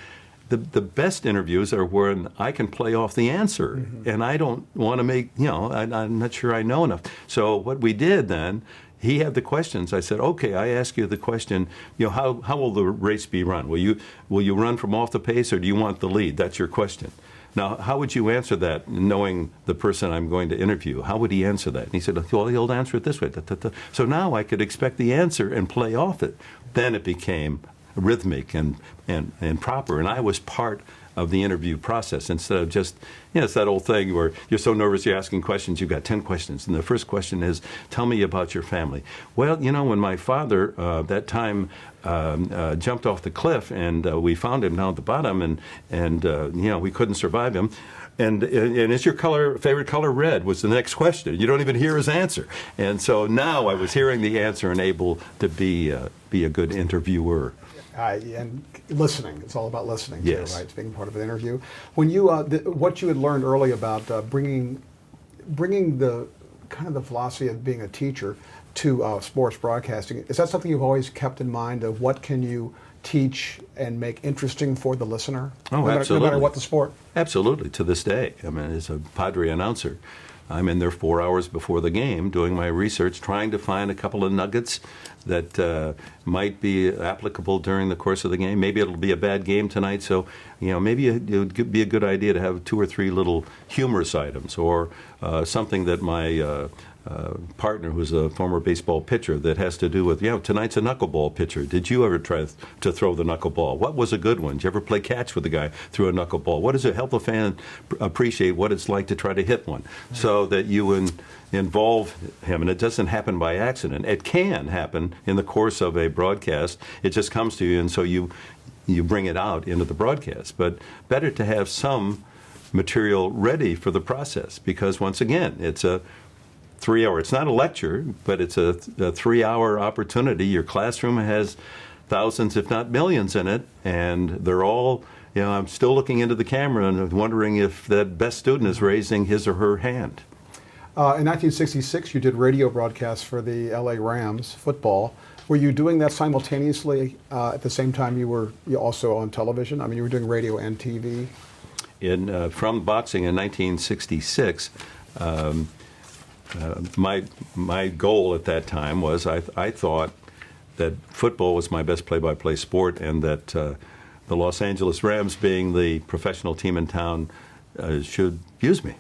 the best interviews are when I can play off the answer. Mm-hmm. And I don't want to make, I'm not sure I know enough. So what we did then, he had the questions. I said, okay, I ask you the question, how will the race be run? Will you run from off the pace or do you want the lead? That's your question. Now, how would you answer that, knowing the person I'm going to interview? How would he answer that? And he said, well, he'll answer it this way. Da, da, da. So now I could expect the answer and play off it. Then it became rhythmic and proper, and I was part of the interview process instead of just, it's that old thing where you're so nervous you're asking questions, you've got 10 questions, and the first question is, tell me about your family. Well, when my father, that time, jumped off the cliff, and we found him down at the bottom, and we couldn't survive him. And is your favorite color red was the next question. You don't even hear his answer. And so now I was hearing the answer and able to be a good interviewer. And listening. It's all about listening, yes. Too, right? It's being part of an interview. When you, what you had learned early about bringing the kind of the philosophy of being a teacher to sports broadcasting, is that something you've always kept in mind of what can you teach and make interesting for the listener? Oh, absolutely. No matter what the sport? Absolutely, to this day. I mean, as a Padre announcer, I'm in there 4 hours before the game doing my research, trying to find a couple of nuggets that might be applicable during the course of the game. Maybe it'll be a bad game tonight, so maybe it would be a good idea to have 2 or 3 little humorous items, or something that my partner, who's a former baseball pitcher, that has to do with, tonight's a knuckleball pitcher. Did you ever try to throw the knuckleball? What was a good one? Did you ever play catch with a guy through a knuckleball? What does it help a fan appreciate what it's like to try to hit one? Mm-hmm. So that you involve him, and it doesn't happen by accident. It can happen in the course of a broadcast. It just comes to you, and so you bring it out into the broadcast. But better to have some material ready for the process, because once again, it's a 3-hour. It's not a lecture, but it's a 3-hour opportunity. Your classroom has thousands, if not millions, in it, and they're all, I'm still looking into the camera and wondering if that best student is raising his or her hand. In 1966, you did radio broadcasts for the LA Rams football. Were you doing that simultaneously at the same time you were also on television? I mean, you were doing radio and TV? From boxing in 1966, my goal at that time was I thought that football was my best play-by-play sport, and that the Los Angeles Rams, being the professional team in town, should use me.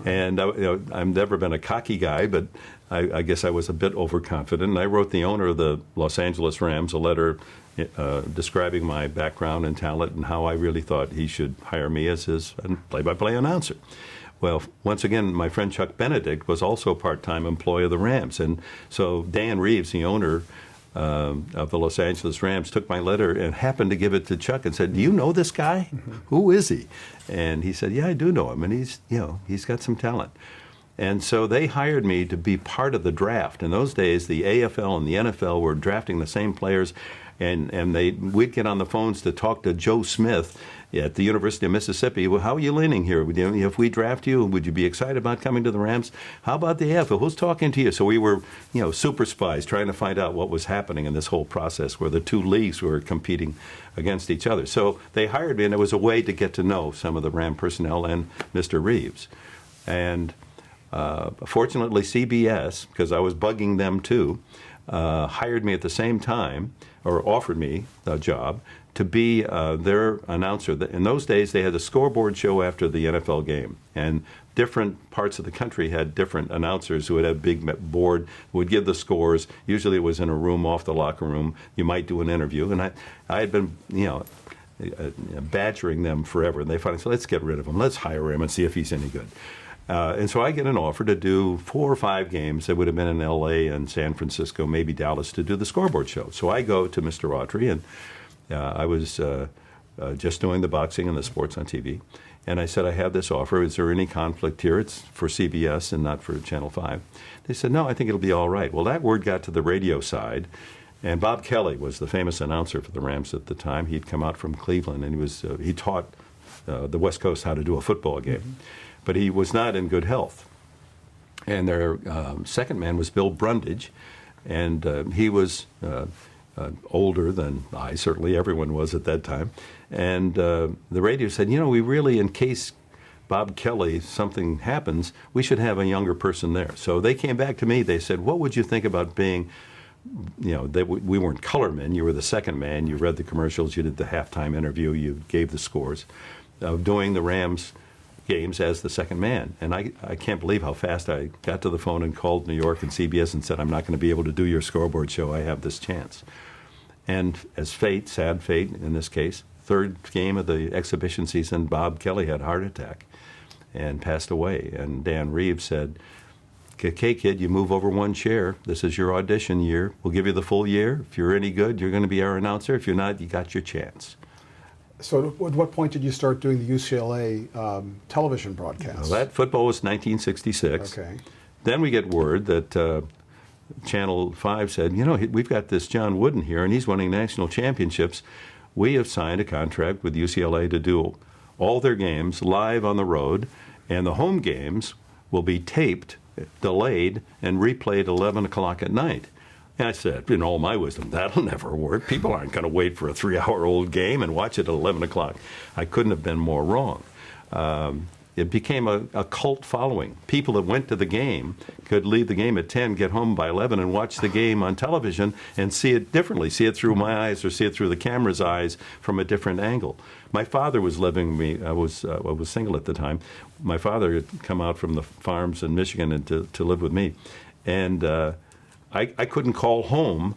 And I've never been a cocky guy, but I guess I was a bit overconfident. And I wrote the owner of the Los Angeles Rams a letter describing my background and talent and how I really thought he should hire me as his play-by-play announcer. Well, once again, my friend Chuck Benedict was also a part-time employee of the Rams. And so Dan Reeves, the owner of the Los Angeles Rams, took my letter and happened to give it to Chuck and said, do you know this guy? Mm-hmm. Who is he? And he said, yeah, I do know him. And he's got some talent. And so they hired me to be part of the draft. In those days, the AFL and the NFL were drafting the same players, and we'd get on the phones to talk to Joe Smith at the University of Mississippi. Well, how are you leaning here? If we draft you, would you be excited about coming to the Rams? How about the AFL? Who's talking to you? So we were, super spies trying to find out what was happening in this whole process where the two leagues were competing against each other. So they hired me, and it was a way to get to know some of the Ram personnel and Mr. Reeves. And fortunately, CBS, because I was bugging them too, hired me at the same time, or offered me a job to be their announcer. In those days, they had a scoreboard show after the NFL game, and different parts of the country had different announcers who would have a big board, would give the scores. Usually it was in a room off the locker room. You might do an interview, and I had been, badgering them forever, and they finally said, let's get rid of him. Let's hire him and see if he's any good. And so I get an offer to do 4 or 5 games that would have been in L.A. and San Francisco, maybe Dallas, to do the scoreboard show. So I go to Mr. Autry, and I was just doing the boxing and the sports on TV. And I said, I have this offer. Is there any conflict here? It's for CBS and not for Channel 5. They said, no, I think it'll be all right. Well, that word got to the radio side. And Bob Kelly was the famous announcer for the Rams at the time. He'd come out from Cleveland, and he taught the West Coast how to do a football game. Mm-hmm. But he was not in good health. And their second man was Bill Brundage, and he was older than I, certainly everyone was at that time. And the radio said, we really, in case Bob Kelly, something happens, we should have a younger person there. So they came back to me. They said, what would you think about being, we weren't color men. You were the second man. You read the commercials. You did the halftime interview. You gave the scores. Doing the Rams games as the second man. And I can't believe how fast I got to the phone and called New York and CBS and said, I'm not going to be able to do your scoreboard show. I have this chance. And as fate, sad fate in this case, third game of the exhibition season, Bob Kelly had a heart attack and passed away. And Dan Reeves said, okay, kid, you move over one chair. This is your audition year. We'll give you the full year. If you're any good, you're going to be our announcer. If you're not, you got your chance. So at what point did you start doing the UCLA television broadcasts? Well, that football was 1966. Okay. Then we get word that Channel 5 said, we've got this John Wooden here, and he's winning national championships. We have signed a contract with UCLA to do all their games live on the road, and the home games will be taped, delayed, and replayed at 11 o'clock at night. And I said, in all my wisdom, that'll never work. People aren't going to wait for a 3-hour-old game and watch it at 11 o'clock. I couldn't have been more wrong. It became a cult following. People that went to the game could leave the game at 10, get home by 11, and watch the game on television and see it differently, see it through my eyes or see it through the camera's eyes from a different angle. My father was living with me. I was single at the time. My father had come out from the farms in Michigan and to live with me. And I couldn't call home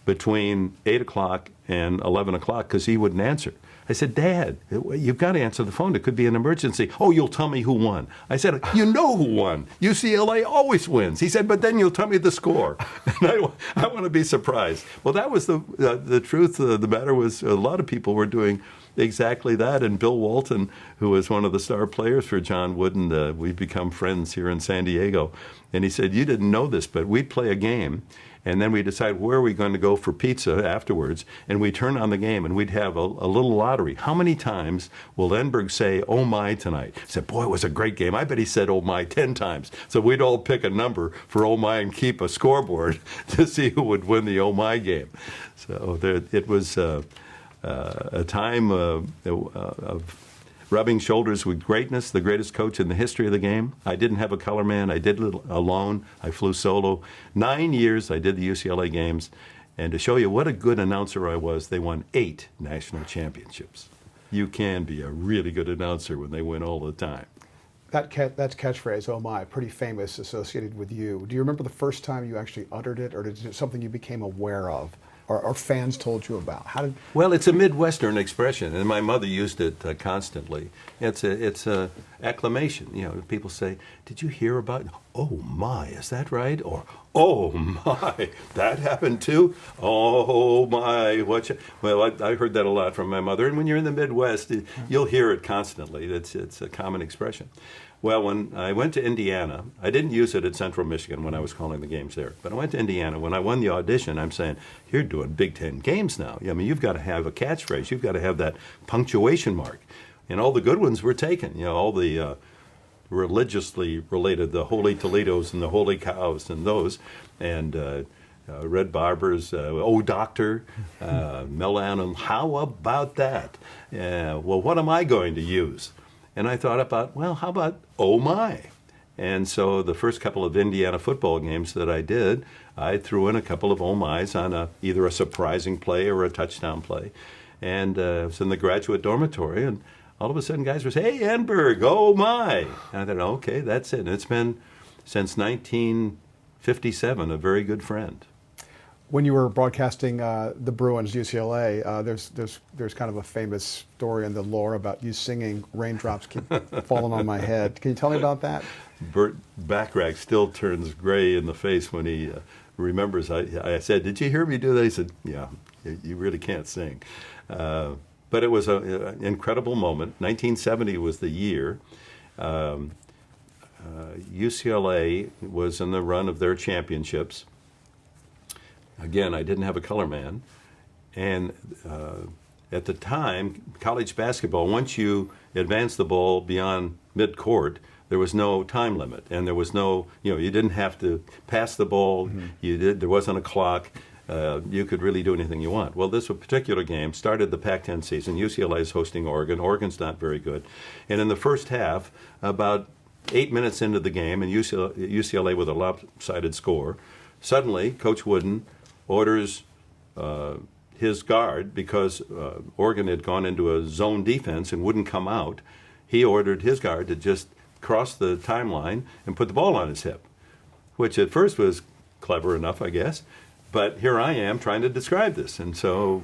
between 8 o'clock and 11 o'clock because he wouldn't answer. I said, Dad, you've got to answer the phone. It could be an emergency. Oh, you'll tell me who won. I said, you know who won. UCLA always wins. He said, but then you'll tell me the score. And I want to be surprised. Well, that was the truth. The matter was a lot of people were doing exactly that. And Bill Walton, who was one of the star players for John Wooden, we've become friends here in San Diego. And he said, you didn't know this, but we'd play a game. And then we decide where are we going to go for pizza afterwards. And we turn on the game and we'd have a little lottery. How many times will Enberg say, oh my, tonight? I said, boy, it was a great game. I bet he said, oh my, 10 times. So we'd all pick a number for oh my and keep a scoreboard to see who would win the oh my game. So it was a time of rubbing shoulders with greatness, the greatest coach in the history of the game. I didn't have a color man. I did it alone. I flew solo. 9 years I did the UCLA games. And to show you what a good announcer I was, they won 8 national championships. You can be a really good announcer when they win all the time. That's catchphrase, oh my, pretty famous, associated with you. Do you remember the first time you actually uttered it, or is it something you became aware of? Or fans told you about? Well, it's a Midwestern expression, and my mother used it constantly. It's a acclamation. People say, "Did you hear about? Oh my, is that right?" Or "Oh my, that happened too." Oh my, Well, I heard that a lot from my mother, and when you're in the Midwest, you'll hear it constantly. It's a common expression. Well, when I went to Indiana, I didn't use it at Central Michigan when I was calling the games there. But I went to Indiana. When I won the audition, I'm saying, you're doing Big Ten games now. I mean, you've got to have a catchphrase. You've got to have that punctuation mark. And all the good ones were taken. All the religiously related, the Holy Toledos and the Holy Cows and those. And Red Barbers, Oh Doctor, Mel Allen. How about that? Well, what am I going to use? And I thought about, well, how about oh my? And so the first couple of Indiana football games that I did, I threw in a couple of oh my's on either a surprising play or a touchdown play. And I was in the graduate dormitory, and all of a sudden guys were saying, hey, Enberg, oh my. And I thought, okay, that's it. And it's been, since 1957, a very good friend. When you were broadcasting the Bruins UCLA, there's kind of a famous story in the lore about you singing "Raindrops Keep Falling on My Head." Can you tell me about that? Burt Bacharach still turns gray in the face when he remembers. I said, "Did you hear me do that?" He said, "Yeah, you really can't sing." But it was an incredible moment. 1970 was the year. UCLA was in the run of their championships. Again, I didn't have a color man. And at the time, college basketball, once you advanced the ball beyond midcourt, there was no time limit. And there was no, you didn't have to pass the ball. There wasn't a clock. You could really do anything you want. Well, this particular game started the Pac-10 season. UCLA is hosting Oregon. Oregon's not very good. And in the first half, about 8 minutes into the game, and UCLA with a lopsided score, suddenly Coach Wooden orders his guard, because Oregon had gone into a zone defense and wouldn't come out. He ordered his guard to just cross the timeline and put the ball on his hip, which at first was clever enough, I guess. But here I am trying to describe this, and so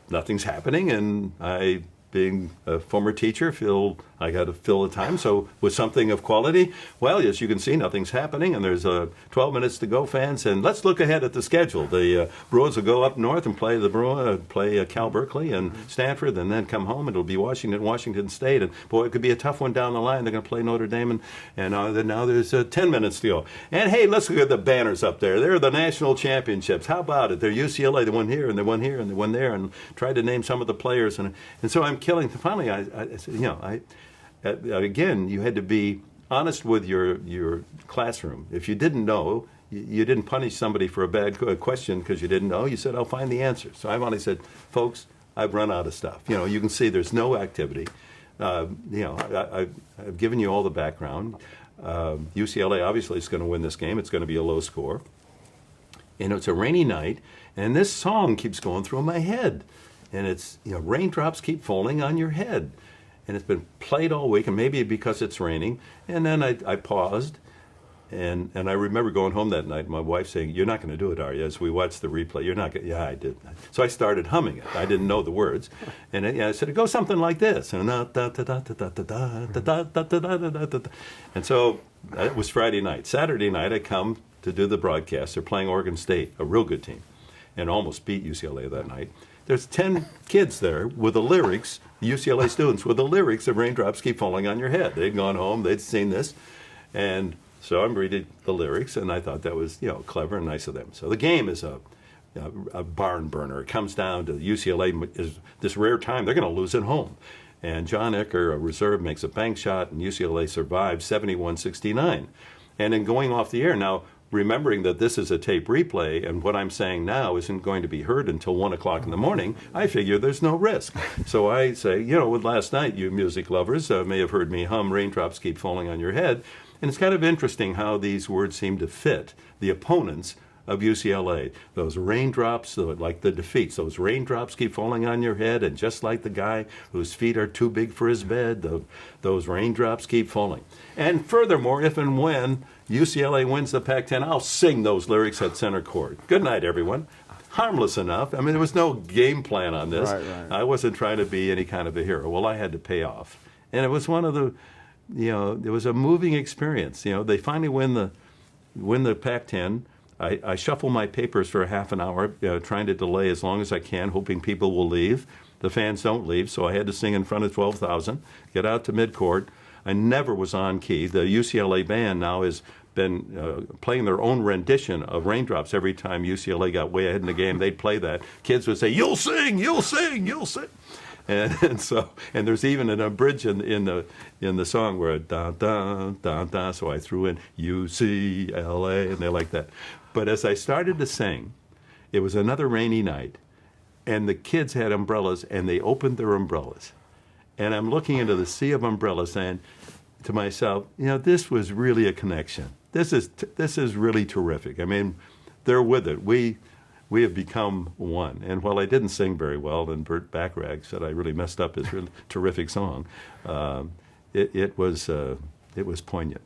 nothing's happening, and I, being a former teacher, feel I got to fill the time. So with something of quality, well, as you can see, nothing's happening, and there's 12 minutes to go, fans. And let's look ahead at the schedule. The Bruins will go up north and play Cal Berkeley and Stanford, and then come home. It'll be Washington State, and boy, it could be a tough one down the line. They're going to play Notre Dame, and now there's 10 minutes to go. And hey, let's look at the banners up there. They're the national championships. How about it? They're UCLA. They won here, and they won here, and they won there, and tried to name some of the players, and so I'm killing. Finally, I said, again, you had to be honest with your classroom. If you didn't know, you didn't punish somebody for a bad question because you didn't know. You said, I'll find the answer. So I finally said, folks, I've run out of stuff. You can see there's no activity. I've given you all the background. UCLA obviously is going to win this game. It's going to be a low score. And it's a rainy night, and this song keeps going through my head. And it's, raindrops keep falling on your head. And it's been played all week, and maybe because it's raining. And then I paused, and I remember going home that night, and my wife saying, "You're not going to do it, are you?" As we watched the replay, "You're not going to." Yeah, I did. So I started humming it. I didn't know the words. And I said, it goes something like this. And so it was Friday night. Saturday night, I come to do the broadcast. They're playing Oregon State, a real good team, and almost beat UCLA that night. There's 10 kids there with the lyrics, UCLA students, with the lyrics of "Raindrops Keep Falling on Your Head." They'd gone home, they'd seen this, and so I'm reading the lyrics, and I thought that was, clever and nice of them. So the game is a barn burner. It comes down to UCLA is this rare time they're going to lose at home. And John Ecker, a reserve, makes a bank shot, and UCLA survives 71-69. And in going off the air, now, remembering that this is a tape replay and what I'm saying now isn't going to be heard until 1 o'clock in the morning, I figure there's no risk. So I say, with last night, you music lovers may have heard me hum "Raindrops Keep Falling on Your Head." And it's kind of interesting how these words seem to fit the opponents of UCLA. Those raindrops, like the defeats, those raindrops keep falling on your head, and just like the guy whose feet are too big for his bed, those raindrops keep falling. And furthermore, if and when UCLA wins the Pac-10, I'll sing those lyrics at center court. Good night, everyone. Harmless enough. I mean, there was no game plan on this. Right. I wasn't trying to be any kind of a hero. Well, I had to pay off. And it was one of the, it was a moving experience. They finally win the Pac-10. I shuffle my papers for a half an hour, trying to delay as long as I can, hoping people will leave. The fans don't leave, so I had to sing in front of 12,000, get out to midcourt. I never was on key. The UCLA band now has been playing their own rendition of "Raindrops" every time UCLA got way ahead in the game. They'd play that. Kids would say, "You'll sing, you'll sing, you'll sing." And there's even a bridge in the song where da da da da. So I threw in UCLA, and they like that. But as I started to sing, it was another rainy night, and the kids had umbrellas, and they opened their umbrellas, and I'm looking into the sea of umbrellas, saying to myself, this was really a connection. This is really terrific. I mean, they're with it. We have become one. And while I didn't sing very well, and Burt Bacharach said I really messed up his really terrific song, it was poignant.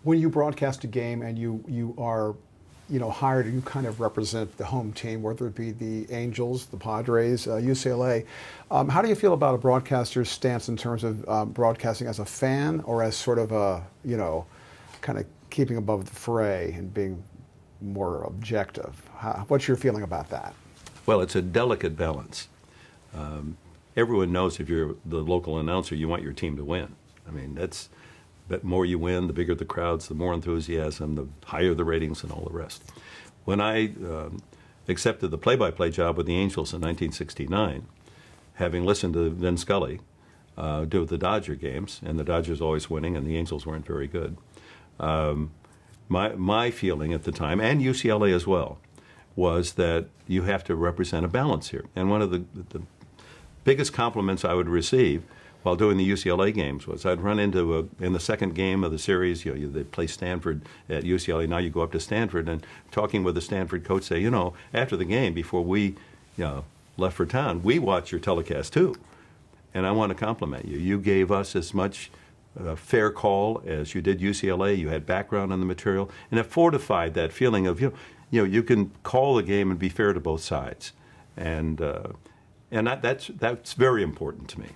When you broadcast a game and you are hired, you kind of represent the home team, whether it be the Angels, the Padres, UCLA. How do you feel about a broadcaster's stance in terms of broadcasting as a fan or as sort of a, kind of keeping above the fray and being more objective? What's your feeling about that? Well, it's a delicate balance. everyone knows if you're the local announcer, you want your team to win. I mean, the more you win, the bigger the crowds, the more enthusiasm, the higher the ratings, and all the rest. When I accepted the play-by-play job with the Angels in 1969, having listened to Vin Scully do the Dodger games, and the Dodgers always winning, and the Angels weren't very good, my feeling at the time, and UCLA as well, was that you have to represent a balance here. And one of the biggest compliments I would receive while doing the UCLA games was I'd run into in the second game of the series, they play Stanford at UCLA. Now you go up to Stanford, and talking with the Stanford coach, say, after the game, before we left for town, we watched your telecast too. And I want to compliment you. You gave us as much fair call as you did UCLA. You had background on the material, and it fortified that feeling of, you can call the game and be fair to both sides. And that's very important to me.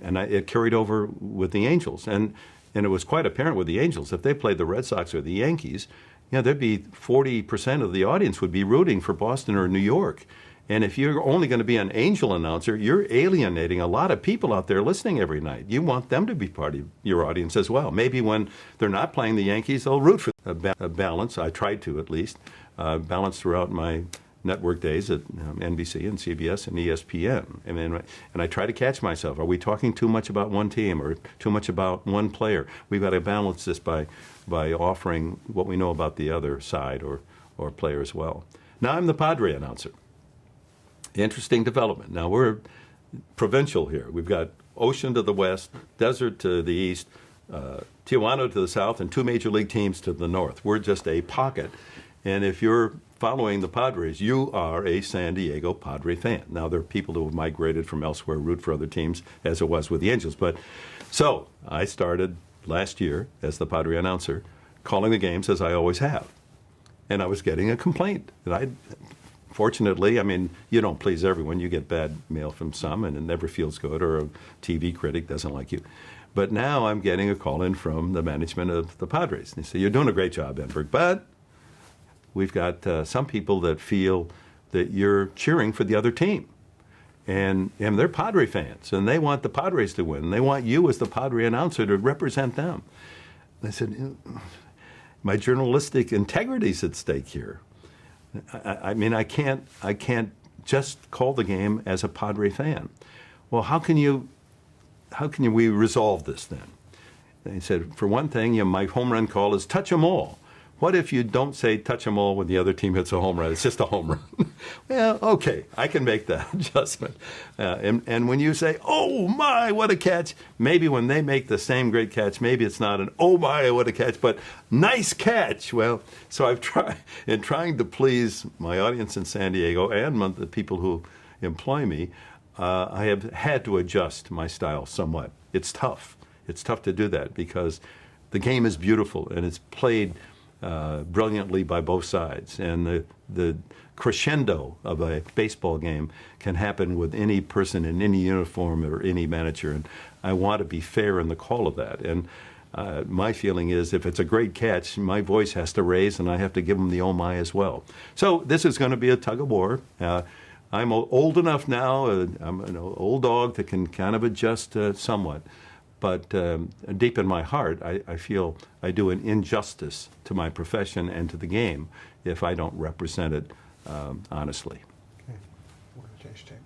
It carried over with the Angels. And it was quite apparent with the Angels. If they played the Red Sox or the Yankees, there'd be 40% of the audience would be rooting for Boston or New York. And if you're only going to be an Angel announcer, you're alienating a lot of people out there listening every night. You want them to be part of your audience as well. Maybe when they're not playing the Yankees, they'll root for a balance. I tried to, at least, balance throughout my network days at NBC and CBS and ESPN. And I try to catch myself. Are we talking too much about one team or too much about one player? We've got to balance this by offering what we know about the other side or player as well. Now I'm the Padre announcer. Interesting development. Now we're provincial here. We've got ocean to the west, desert to the east, Tijuana to the south, and two major league teams to the north. We're just a pocket. And if you're following the Padres, you are a San Diego Padre fan. Now, there are people who have migrated from elsewhere, root for other teams, as it was with the Angels. So I started last year as the Padre announcer, calling the games as I always have. And I was getting a complaint that fortunately, you don't please everyone. You get bad mail from some, and it never feels good, or a TV critic doesn't like you. But now I'm getting a call in from the management of the Padres. And they say, you're doing a great job, Enberg, but we've got some people that feel that you're cheering for the other team. And they're Padre fans, and they want the Padres to win. And they want you as the Padre announcer to represent them. And I said, my journalistic integrity's at stake here. I can't just call the game as a Padre fan. Well, how can we resolve this then? And he said, for one thing, my home run call is touch 'em all. What if you don't say touch 'em all when the other team hits a home run? It's just a home run. Well, okay, I can make that adjustment. And when you say, oh my, what a catch, maybe when they make the same great catch, maybe it's not an oh my, what a catch, but nice catch. Well, so I've tried, in trying to please my audience in San Diego and the people who employ me, I have had to adjust my style somewhat. It's tough. It's tough to do that because the game is beautiful and it's played brilliantly by both sides. And the crescendo of a baseball game can happen with any person in any uniform or any manager. And I want to be fair in the call of that. And my feeling is if it's a great catch, my voice has to raise and I have to give them the oh my as well. So this is going to be a tug of war. I'm old enough now, I'm an old dog that can kind of adjust somewhat. But deep in my heart, I feel I do an injustice to my profession and to the game if I don't represent it honestly. Okay. We're going to change tape.